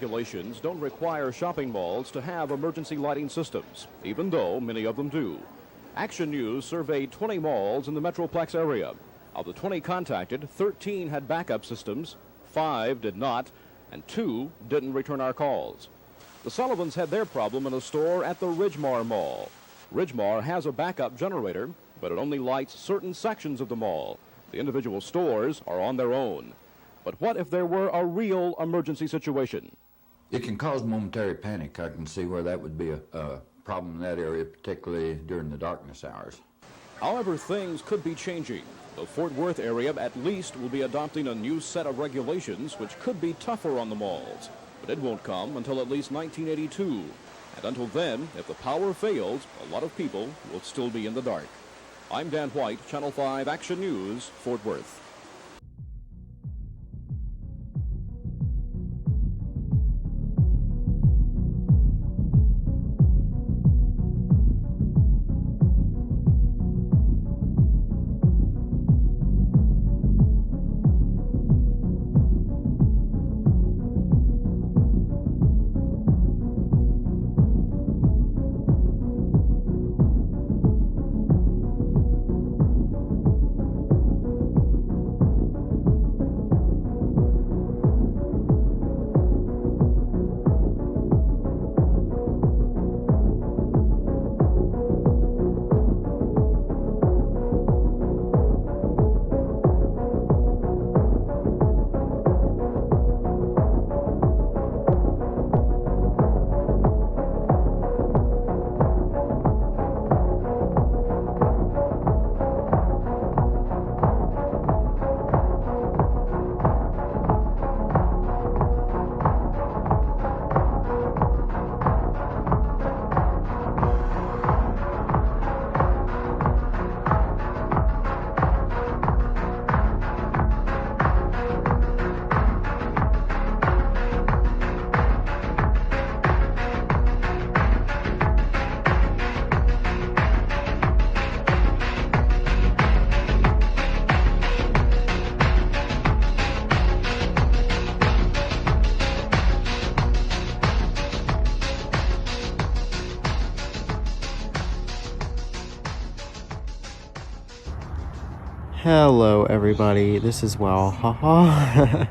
regulations don't require shopping malls to have emergency lighting systems, even though many of them do. Action News surveyed 20 malls in the Metroplex area. Of the 20 contacted, 13 had backup systems, 5 did not, and 2 didn't return our calls. The Sullivans had their problem in a store at the Ridgemar Mall. Ridgemar has a backup generator, but it only lights certain sections of the mall. The individual stores are on their own. But what if there were a real emergency situation? It can cause momentary panic. I can see where that would be a problem in that area, particularly during the darkness hours. However, things could be changing. The Fort Worth area at least will be adopting a new set of regulations which could be tougher on the malls. But it won't come until at least 1982. And until then, if the power fails, a lot of people will still be in the dark. I'm Dan White, Channel 5 Action News, Fort Worth. Hello everybody, this is Well, haha,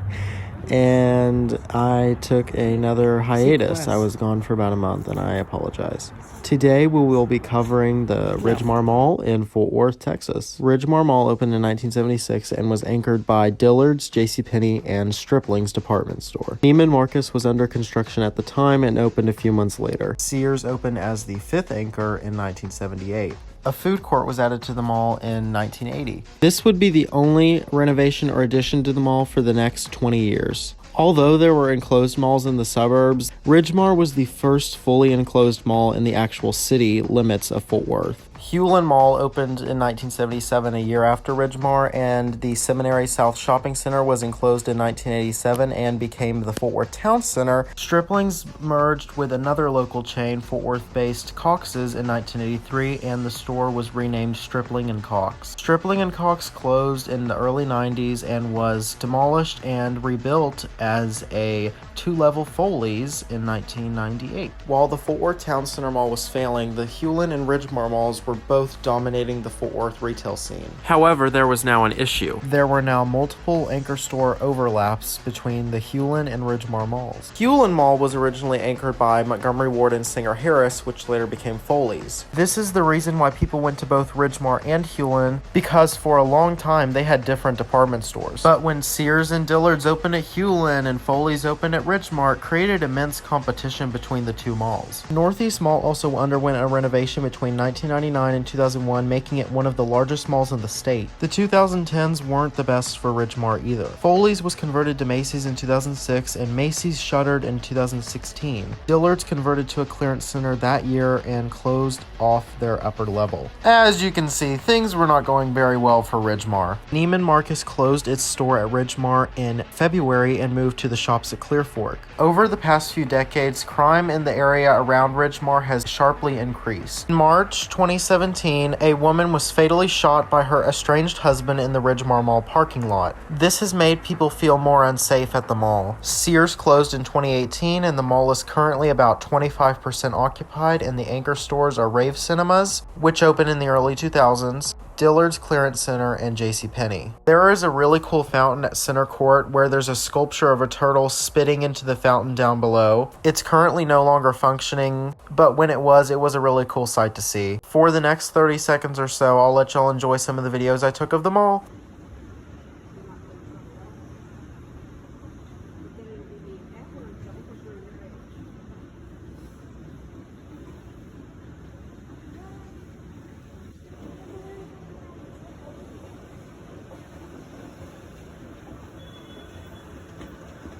and I took another hiatus. I was gone for about a month and I apologize. Today we will be covering the Ridgemar Mall in Fort Worth, Texas. Ridgemar Mall opened in 1976 and was anchored by Dillard's, JCPenney, and Stripling's department store. Neiman Marcus was under construction at the time and opened a few months later. Sears opened as the fifth anchor in 1978. A food court was added to the mall in 1980. This would be the only renovation or addition to the mall for the next 20 years. Although there were enclosed malls in the suburbs, Ridgemar was the first fully enclosed mall in the actual city limits of Fort Worth. Hewlin Mall opened in 1977, a year after Ridgemar, and the Seminary South Shopping Center was enclosed in 1987 and became the Fort Worth Town Center. Stripling's merged with another local chain, Fort Worth-based Cox's, in 1983, and the store was renamed Stripling & Cox. Stripling & Cox closed in the early 90s and was demolished and rebuilt as a two-level Foley's in 1998. While the Fort Worth Town Center Mall was failing, the Hewlin and Ridgemar malls were both dominating the Fort Worth retail scene. However, there was now an issue. There were now multiple anchor store overlaps between the Hewlin and Ridgemar malls. Hewlin Mall was originally anchored by Montgomery Ward and Singer Harris, which later became Foley's. This is the reason why people went to both Ridgemar and Hewlin, because for a long time they had different department stores. But when Sears and Dillard's opened at Hewlin and Foley's opened at Ridgemar, it created immense competition between the two malls. Northeast Mall also underwent a renovation between 1999 and 2001, making it one of the largest malls in the state. The 2010s weren't the best for Ridgemar either. Foley's was converted to Macy's in 2006, and Macy's shuttered in 2016. Dillard's converted to a clearance center that year and closed off their upper level. As you can see, things were not going very well for Ridgemar. Neiman Marcus closed its store at Ridgemar in February and moved to the shops at Clear Fork. Over the past few decades, crime in the area around Ridgemar has sharply increased. In March 2017, a woman was fatally shot by her estranged husband in the Ridgemar Mall parking lot. This has made people feel more unsafe at the mall. Sears closed in 2018, and the mall is currently about 25% occupied, and the anchor stores are Rave Cinemas, which opened in the early 2000s, Dillard's Clearance Center, and JCPenney. There is a really cool fountain at Center Court where there's a sculpture of a turtle spitting into the fountain down below. It's currently no longer functioning, but when it was a really cool sight to see. For the next 30 seconds or so, I'll let y'all enjoy some of the videos I took of the mall.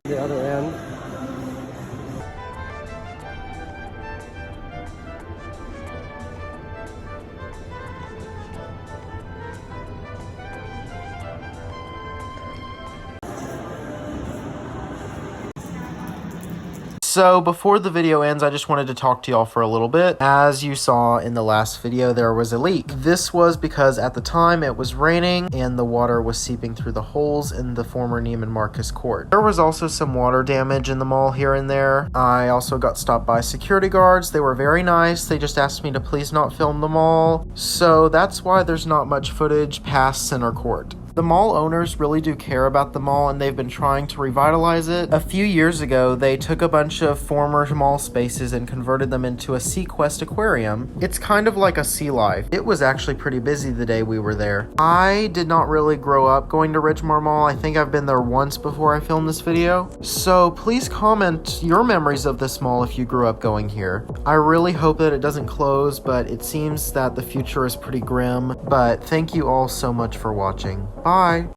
The other end. So before the video ends, I just wanted to talk to y'all for a little bit. As you saw in the last video, there was a leak. This was because at the time it was raining and the water was seeping through the holes in the former Neiman Marcus court. There was also some water damage in the mall here and there. I also got stopped by security guards. They were very nice. They just asked me to please not film the mall. So that's why there's not much footage past Center Court. The mall owners really do care about the mall, and they've been trying to revitalize it. A few years ago, they took a bunch of former mall spaces and converted them into a SeaQuest aquarium. It's kind of like a sea life. It was actually pretty busy the day we were there. I did not really grow up going to Ridgemar Mall. I think I've been there once before I filmed this video. So please comment your memories of this mall if you grew up going here. I really hope that it doesn't close, but it seems that the future is pretty grim. But thank you all so much for watching. Bye.